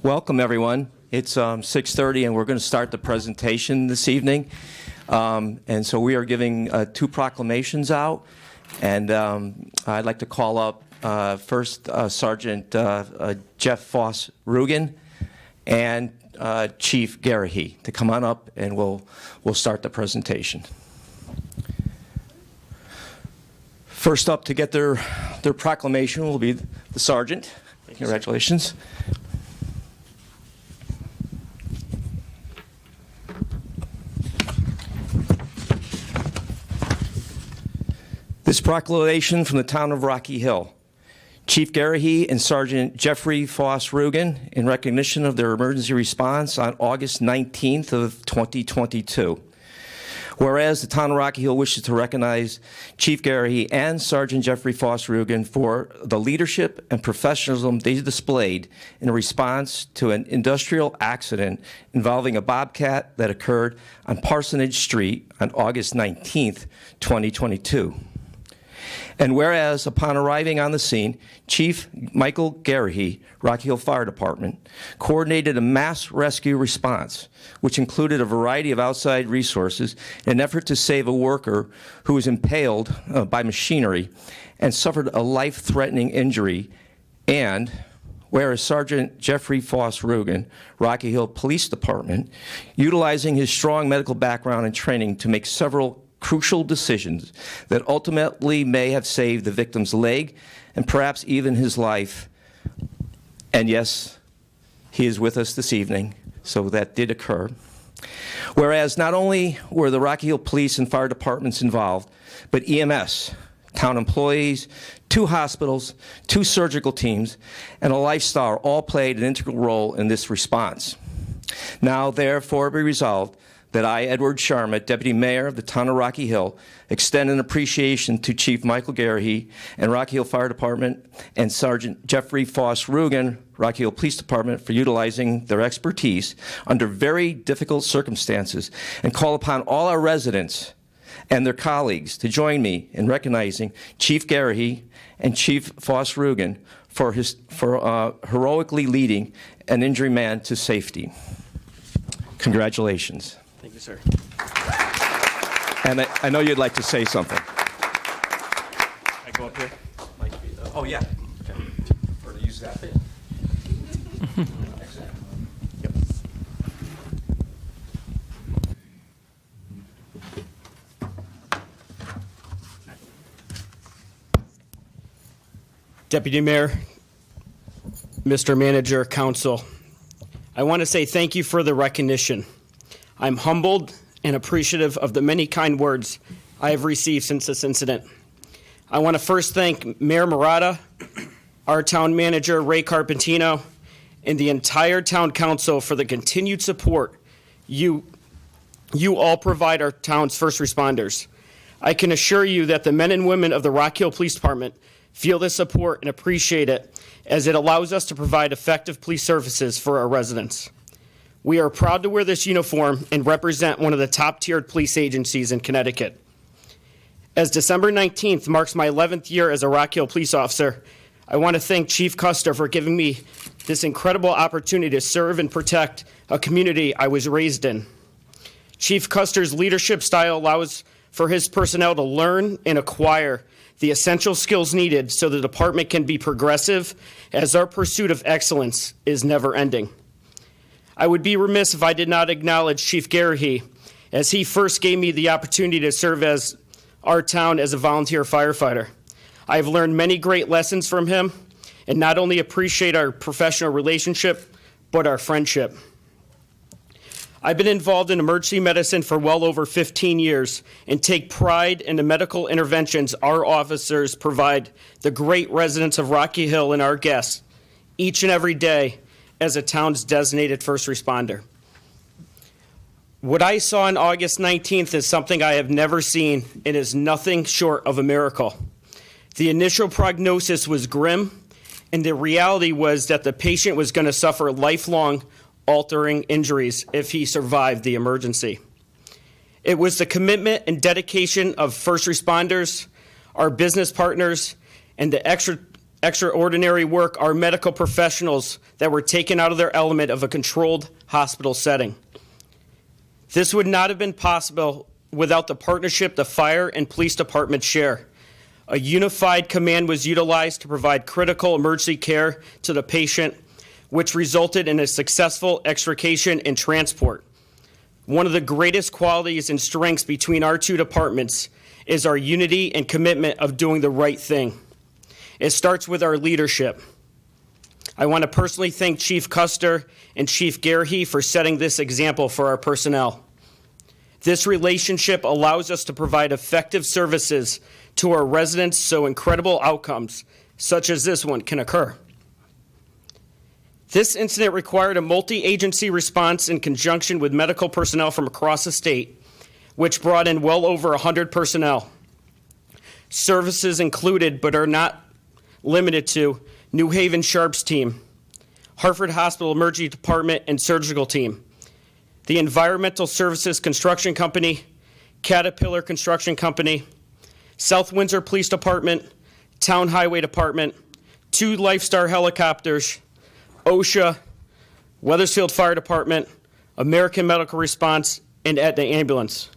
Welcome, everyone. It's 6:30, and we're going to start the presentation this evening. And so we are giving two proclamations out, and I'd like to call up first Sergeant Jeff Foss-Rugan and Chief Garrahy to come on up, and we'll start the presentation. First up to get their proclamation will be the sergeant. Congratulations. This proclamation from the town of Rocky Hill. Chief Garrahy and Sergeant Jeffrey Foss-Rugan in recognition of their emergency response on August 19th of 2022. Whereas the town of Rocky Hill wishes to recognize Chief Garrahy and Sergeant Jeffrey Foss-Rugan for the leadership and professionalism they displayed in response to an industrial accident involving a bobcat that occurred on Parsonage Street on August 19th, 2022. And whereas, upon arriving on the scene, Chief Michael Garrahy, Rocky Hill Fire Department, coordinated a mass rescue response, which included a variety of outside resources in an effort to save a worker who was impaled by machinery and suffered a life-threatening injury. And whereas Sergeant Jeffrey Foss-Rugan, Rocky Hill Police Department, utilizing his strong medical background and training to make several crucial decisions that ultimately may have saved the victim's leg and perhaps even his life. And yes, he is with us this evening, so that did occur. Whereas not only were the Rocky Hill Police and Fire Departments involved, but EMS, town employees, 2 hospitals, 2 surgical teams, and a lifestyle all played an integral role in this response. Now, therefore, be resolved that I, Edward Sharma, Deputy Mayor of the town of Rocky Hill, extend an appreciation to Chief Michael Garrahy and Rocky Hill Fire Department and Sergeant Jeffrey Foss-Rugan, Rocky Hill Police Department, for utilizing their expertise under very difficult circumstances, and call upon all our residents and their colleagues to join me in recognizing Chief Garrahy and Chief Foss-Rugan for heroically leading an injured man to safety. Congratulations. Thank you, sir. And I know you'd like to say something. I go up here? Oh, yeah. Okay. Or to use that bit. Yep. Deputy Mayor, Mr. Manager, Council, I want to say thank you for the recognition. I'm humbled and appreciative of the many kind words I have received since this incident. I want to first thank Mayor Murata, our town manager, Ray Carpentino, and the entire town council for the continued support you all provide our town's first responders. I can assure you that the men and women of the Rocky Hill Police Department feel this support and appreciate it, as it allows us to provide effective police services for our residents. We are proud to wear this uniform and represent one of the top-tiered police agencies in Connecticut. As December 19th marks my 11th year as a Rocky Hill police officer, I want to thank Chief Custer for giving me this incredible opportunity to serve and protect a community I was raised in. Chief Custer's leadership style allows for his personnel to learn and acquire the essential skills needed so the department can be progressive, as our pursuit of excellence is never ending. I would be remiss if I did not acknowledge Chief Garrahy, as he first gave me the opportunity to serve as our town as a volunteer firefighter. I have learned many great lessons from him, and not only appreciate our professional relationship, but our friendship. I've been involved in emergency medicine for well over 15 years and take pride in the medical interventions our officers provide the great residents of Rocky Hill and our guests each and every day as a town's designated first responder. What I saw on August 19th is something I have never seen and is nothing short of a miracle. The initial prognosis was grim, and the reality was that the patient was going to suffer lifelong altering injuries if he survived the emergency. It was the commitment and dedication of first responders, our business partners, and the extraordinary work are medical professionals that were taken out of their element of a controlled hospital setting. This would not have been possible without the partnership the fire and police departments share. A unified command was utilized to provide critical emergency care to the patient, which resulted in a successful extrication and transport. One of the greatest qualities and strengths between our two departments is our unity and commitment of doing the right thing. It starts with our leadership. I want to personally thank Chief Custer and Chief Garrahy for setting this example for our personnel. This relationship allows us to provide effective services to our residents so incredible outcomes, such as this one, can occur. This incident required a multi-agency response in conjunction with medical personnel from across the state, which brought in well over 100 personnel. Services included, but are not limited to, New Haven Sharps team, Hartford Hospital Emergency Department and Surgical team, the Environmental Services Construction Company, Caterpillar Construction Company, South Windsor Police Department, Town Highway Department, 2 Lifestar helicopters, OSHA, Weathersfield Fire Department, American Medical Response, and Aetna Ambulance.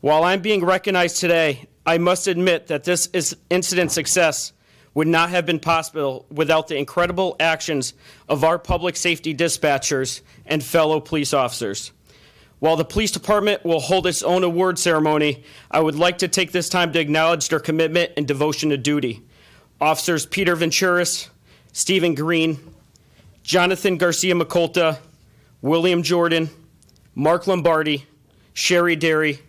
While I'm being recognized today, I must admit that this incident success would not have been possible without the incredible actions of our public safety dispatchers and fellow police officers. While the police department will hold its own award ceremony, I would like to take this time to acknowledge their commitment and devotion to duty. Officers Peter Venturis, Stephen Green, Jonathan Garcia Micolta, William Jordan, Mark Lombardi, Sherry Derry,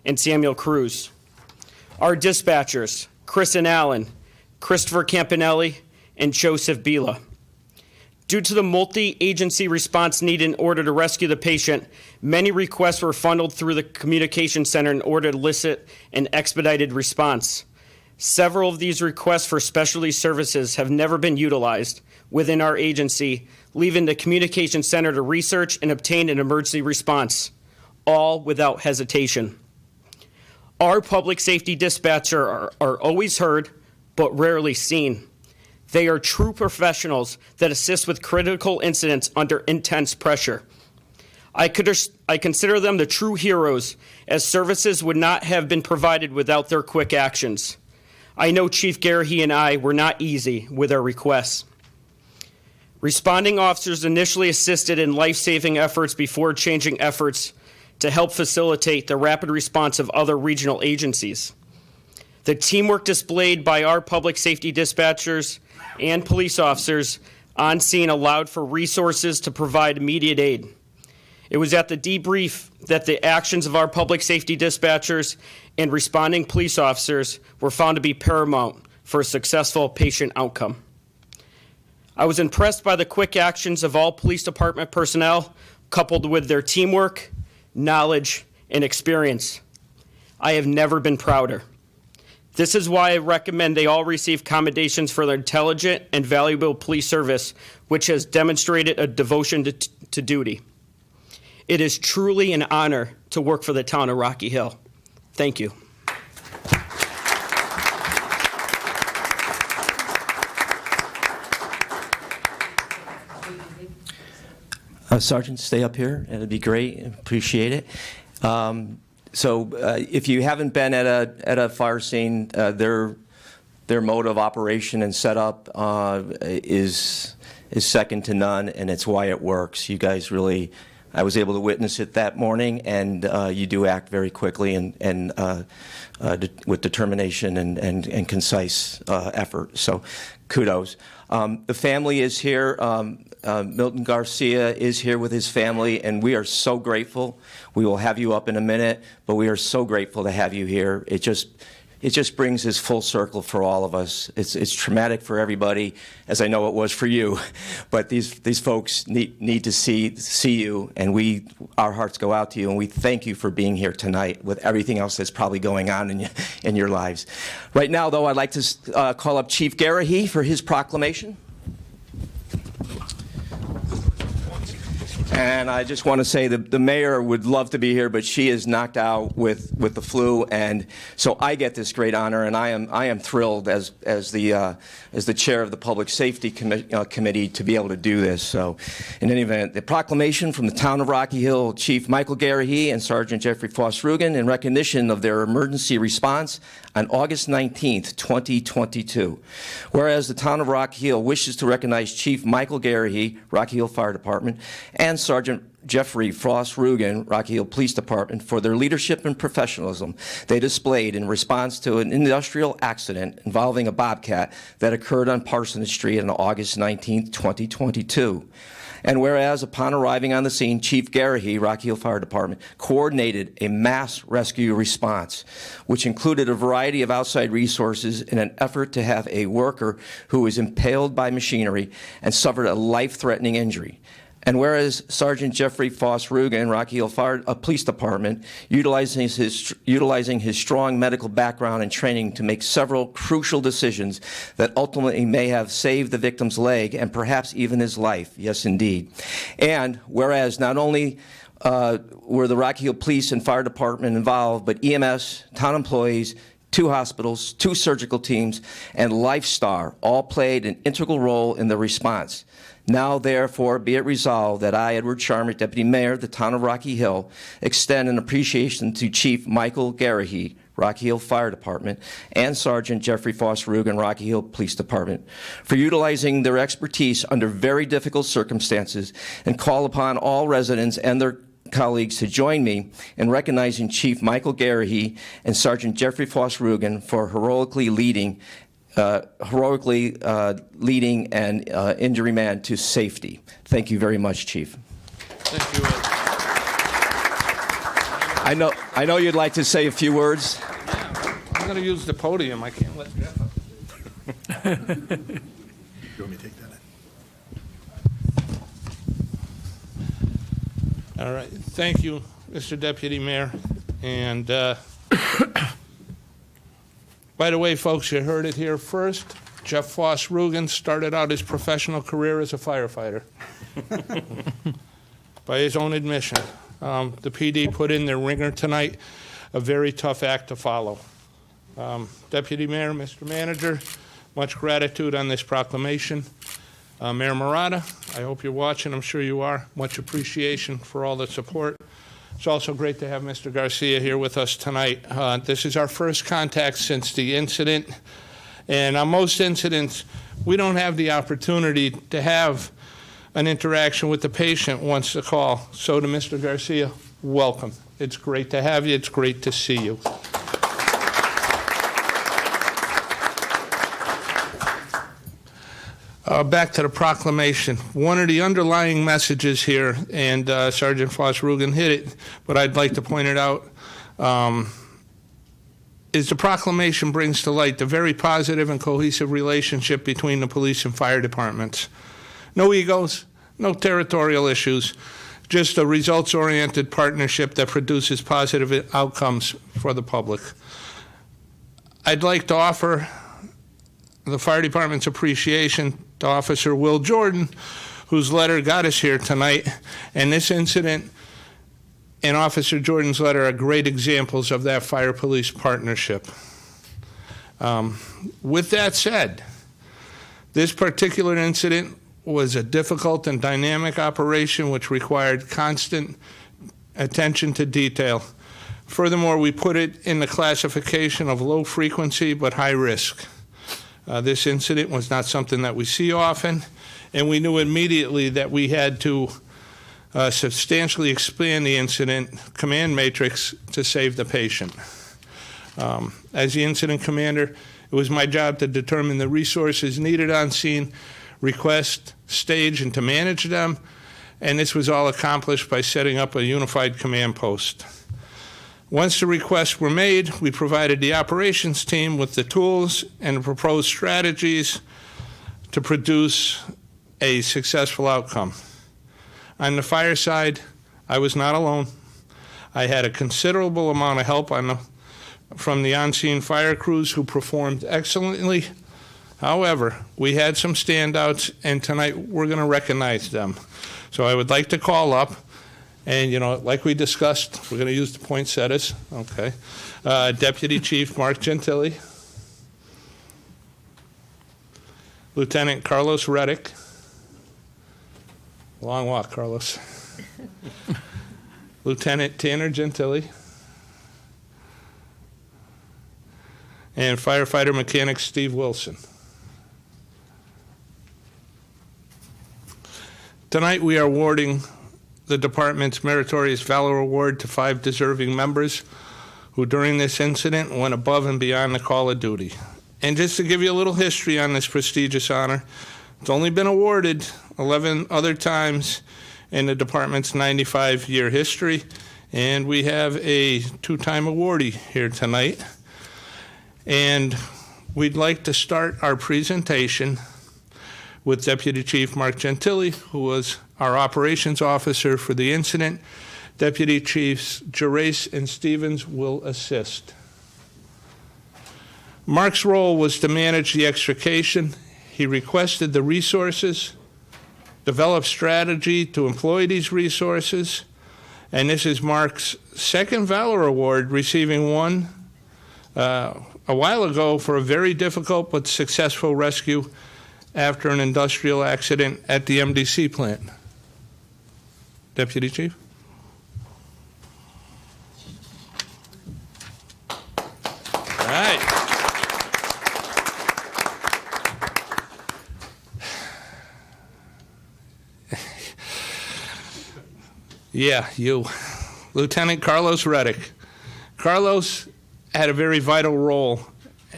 and Samuel Cruz. Our dispatchers, Kristen Allen, Christopher Campanelli, and Joseph Bila. Due to the multi-agency response needed in order to rescue the patient, many requests were funneled through the communication center in order to elicit an expedited response. Several of these requests for specialty services have never been utilized within our agency, leaving the communication center to research and obtain an emergency response, all without hesitation. Our public safety dispatcher are always heard, but rarely seen. They are true professionals that assist with critical incidents under intense pressure. I consider them the true heroes, as services would not have been provided without their quick actions. I know Chief Garrahy and I were not easy with our requests. Responding officers initially assisted in life-saving efforts before changing efforts to help facilitate the rapid response of other regional agencies. The teamwork displayed by our public safety dispatchers and police officers on scene allowed for resources to provide immediate aid. It was at the debrief that the actions of our public safety dispatchers and responding police officers were found to be paramount for a successful patient outcome. I was impressed by the quick actions of all police department personnel, coupled with their teamwork, knowledge, and experience. I have never been prouder. This is why I recommend they all receive commendations for their intelligent and valuable police service, which has demonstrated a devotion to duty. It is truly an honor to work for the town of Rocky Hill. Thank you. Sergeant, stay up here. It'd be great. Appreciate it. If you haven't been at a fire scene, their mode of operation and setup is second to none, and it's why it works. You guys really, I was able to witness it that morning, and you do act very quickly and with determination and concise effort. So, kudos. The family is here. Milton Garcia is here with his family, and we are so grateful. We will have you up in a minute, but we are so grateful to have you here. It just brings this full circle for all of us. It's traumatic for everybody, as I know it was for you, but these folks need to see you, and our hearts go out to you, and we thank you for being here tonight with everything else that's probably going on in your lives. Right now, though, I'd like to call up Chief Garrahy for his proclamation. And I just want to say that the mayor would love to be here, but she is knocked out with the flu, and so I get this great honor, and I am thrilled as the chair of the Public Safety Committee to be able to do this. So, in any event, the proclamation from the town of Rocky Hill, Chief Michael Garrahy and Sergeant Jeffrey Foss-Rugan, in recognition of their emergency response on August 19th, 2022. Whereas the town of Rocky Hill wishes to recognize Chief Michael Garrahy, Rocky Hill Fire Department, and Sergeant Jeffrey Foss-Rugan, Rocky Hill Police Department, for their leadership and professionalism they displayed in response to an industrial accident involving a Bobcat that occurred on Parsonage Street on August 19, 2022. And whereas upon arriving on the scene, Chief Garrahy, Rocky Hill Fire Department, coordinated a mass rescue response, which included a variety of outside resources in an effort to have a worker who was impaled by machinery and suffered a life-threatening injury. And whereas Sergeant Jeffrey Foss-Rugan, Rocky Hill Police Department, utilizing his strong medical background and training to make several crucial decisions that ultimately may have saved the victim's leg and perhaps even his life. Yes, indeed. And whereas not only were the Rocky Hill Police and Fire Department involved, but EMS, town employees, 2 hospitals, 2 surgical teams, and Lifestar all played an integral role in the response. Now, therefore, be it resolved that I, Edward Sharma, Deputy Mayor of the town of Rocky Hill, extend an appreciation to Chief Michael Garrahy, Rocky Hill Fire Department, and Sergeant Jeffrey Foss-Rugan, Rocky Hill Police Department, for utilizing their expertise under very difficult circumstances, and call upon all residents and their colleagues to join me in recognizing Chief Michael Garrahy and Sergeant Jeffrey Foss-Rugan for heroically leading an injury man to safety. Thank you very much, Chief. Thank you, Ed. I know you'd like to say a few words. Yeah, I'm going to use the podium. I can't let Jeff up. You want me to take that in? All right. Thank you, Mr. Deputy Mayor. And by the way, folks, you heard it here first. Jeff Foss-Rugan started out his professional career as a firefighter. By his own admission. The PD put in their ringer tonight, a very tough act to follow. Deputy Mayor, Mr. Manager, much gratitude on this proclamation. Mayor Murata, I hope you're watching. I'm sure you are. Much appreciation for all the support. It's also great to have Mr. Garcia here with us tonight. This is our first contact since the incident. And on most incidents, we don't have the opportunity to have an interaction with the patient once the call. So to Mr. Garcia, welcome. It's great to have you. It's great to see you. Back to the proclamation. One of the underlying messages here, and Sergeant Foss-Rugan hit it, but I'd like to point it out, is the proclamation brings to light the very positive and cohesive relationship between the police and fire departments. No egos, no territorial issues, just a results-oriented partnership that produces positive outcomes for the public. I'd like to offer the fire department's appreciation to Officer Will Jordan, whose letter got us here tonight. And this incident and Officer Jordan's letter are great examples of that fire-police partnership. With that said, this particular incident was a difficult and dynamic operation which required constant attention to detail. Furthermore, we put it in the classification of low frequency but high risk. This incident was not something that we see often, and we knew immediately that we had to substantially expand the incident command matrix to save the patient. As the incident commander, it was my job to determine the resources needed on scene, request, stage, and to manage them, and this was all accomplished by setting up a unified command post. Once the requests were made, we provided the operations team with the tools and the proposed strategies to produce a successful outcome. On the fire side, I was not alone. I had a considerable amount of help from the on-scene fire crews who performed excellently. However, we had some standouts, and tonight we're going to recognize them. So I would like to call up, and, like we discussed, we're going to use the poinsettias, okay. Deputy Chief Mark Gentili, Lieutenant Carlos Reddick. Long walk, Carlos. Lieutenant Tanner Gentili, and firefighter mechanic Steve Wilson. Tonight we are awarding the department's Meritorious Valor Award to 5 deserving members who during this incident went above and beyond the call of duty. And just to give you a little history on this prestigious honor, it's only been awarded 11 other times in the department's 95-year history, and we have a 2-time awardee here tonight. And we'd like to start our presentation with Deputy Chief Mark Gentili, who was our operations officer for the incident. Deputy Chiefs Garrahy and Stevens will assist. Mark's role was to manage the extrication. He requested the resources, developed strategy to employ these resources, and this is Mark's 2nd Valor Award, receiving one a while ago for a very difficult but successful rescue after an industrial accident at the MDC plant. Deputy Chief. All right. Yeah, you. Lieutenant Carlos Reddick. Carlos had a very vital role,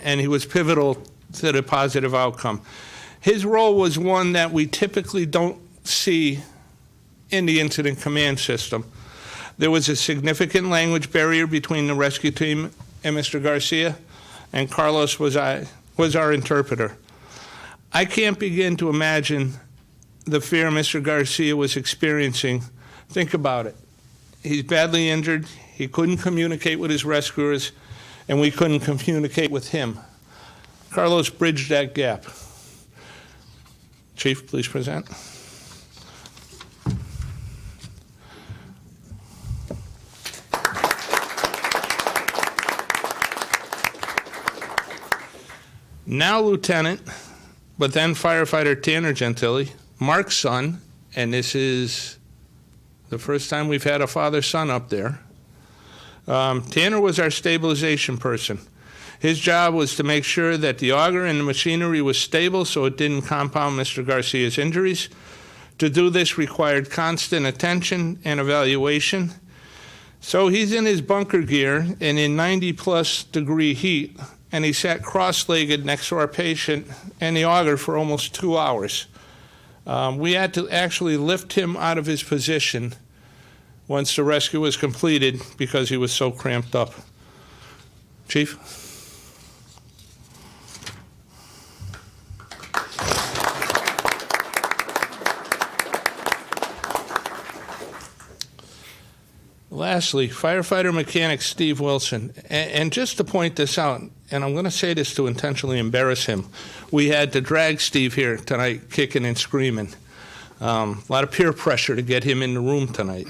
and he was pivotal to the positive outcome. His role was one that we typically don't see in the incident command system. There was a significant language barrier between the rescue team and Mr. Garcia, and Carlos was our interpreter. I can't begin to imagine the fear Mr. Garcia was experiencing. Think about it. He's badly injured. He couldn't communicate with his rescuers, and we couldn't communicate with him. Carlos bridged that gap. Chief, please present. Now Lieutenant, but then firefighter Tanner Gentili, Mark's son, and this is the first time we've had a father-son up there. Tanner was our stabilization person. His job was to make sure that the auger and the machinery was stable so it didn't compound Mr. Garcia's injuries. To do this required constant attention and evaluation. So he's in his bunker gear and in 90-plus degree heat, and he sat cross-legged next to our patient and the auger for almost 2 hours. We had to actually lift him out of his position once the rescue was completed because he was so cramped up. Chief? Lastly, firefighter mechanic Steve Wilson. And just to point this out, and I'm going to say this to intentionally embarrass him, we had to drag Steve here tonight kicking and screaming. A lot of peer pressure to get him in the room tonight.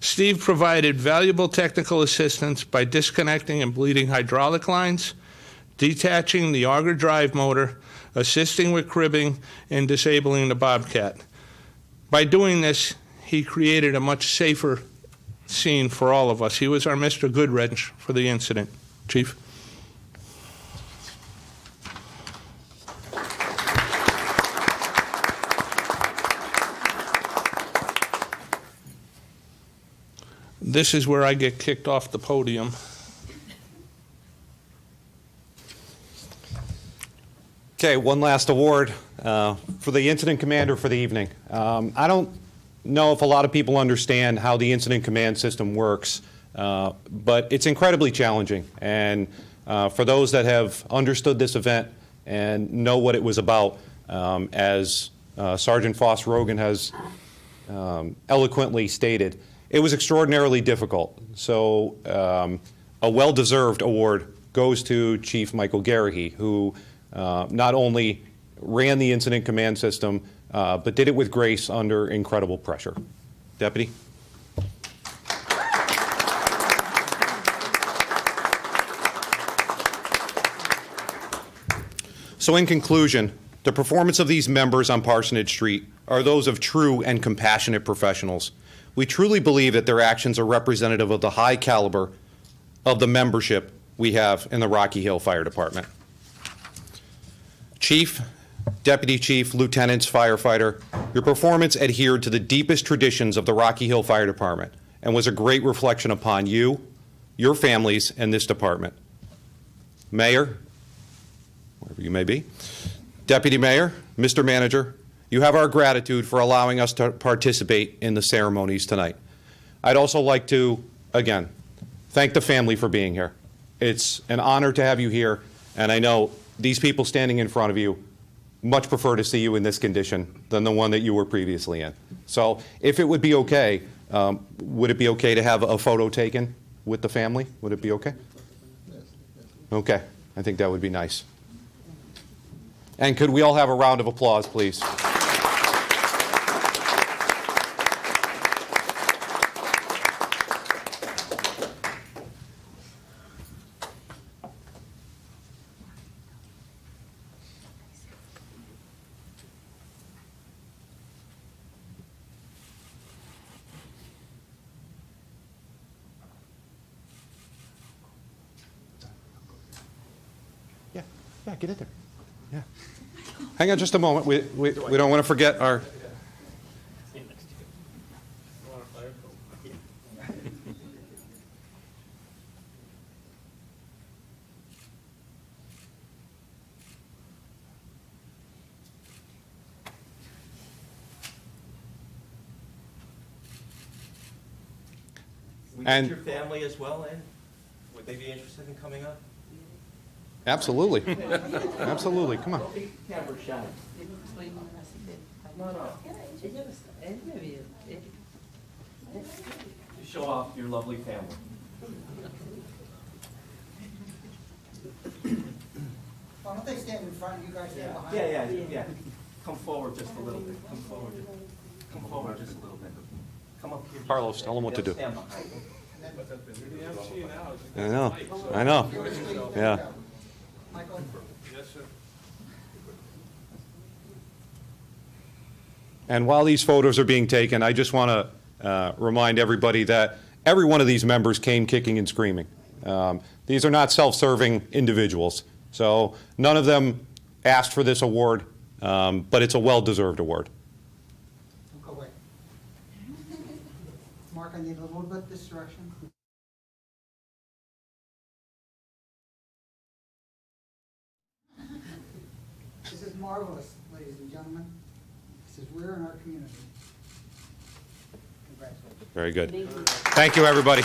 Steve provided valuable technical assistance by disconnecting and bleeding hydraulic lines, detaching the auger drive motor, assisting with cribbing, and disabling the Bobcat. By doing this, he created a much safer scene for all of us. He was our Mr. Goodwrench for the incident. Chief? This is where I get kicked off the podium. Okay, one last award for the incident commander for the evening. I don't know if a lot of people understand how the incident command system works, but it's incredibly challenging. And for those that have understood this event and know what it was about, as Sergeant Foss-Rugan has eloquently stated, it was extraordinarily difficult. So a well-deserved award goes to Chief Michael Garrahy, who not only ran the incident command system but did it with grace under incredible pressure. Deputy? So in conclusion, the performance of these members on Parsonage Street are those of true and compassionate professionals. We truly believe that their actions are representative of the high caliber of the membership we have in the Rocky Hill Fire Department. Chief, Deputy Chief, Lieutenants, Firefighter, your performance adhered to the deepest traditions of the Rocky Hill Fire Department and was a great reflection upon you, your families, and this department. Mayor, wherever you may be, Deputy Mayor, Mr. Manager, you have our gratitude for allowing us to participate in the ceremonies tonight. I'd also like to, again, thank the family for being here. It's an honor to have you here, and I know these people standing in front of you much prefer to see you in this condition than the one that you were previously in. So if it would be okay, would it be okay to have a photo taken with the family? Would it be okay? Okay, I think that would be nice. And could we all have a round of applause, please? Yeah, get in there. Yeah. Hang on just a moment. We don't want to forget our... We And- get your family as well, Ed? Would they be interested in coming up? Absolutely. Absolutely. Come on. Camera shot. To show off your lovely family. Why don't they stand in front, you guys stand behind? Yeah. Come forward just a little bit. Come forward just a little bit. Come up here. Carlos, tell them what to do. Stand behind them. I know. Yeah. Michael? And while these photos are being taken, I just want to remind everybody that every one of these members came kicking and screaming. These are not self-serving individuals. So none of them asked for this award, but it's a well-deserved award. Don't go away. Mark, I need a little bit this direction. This is marvelous, ladies and gentlemen. This is rare in our community. Congratulations. Very good. Thank you, everybody.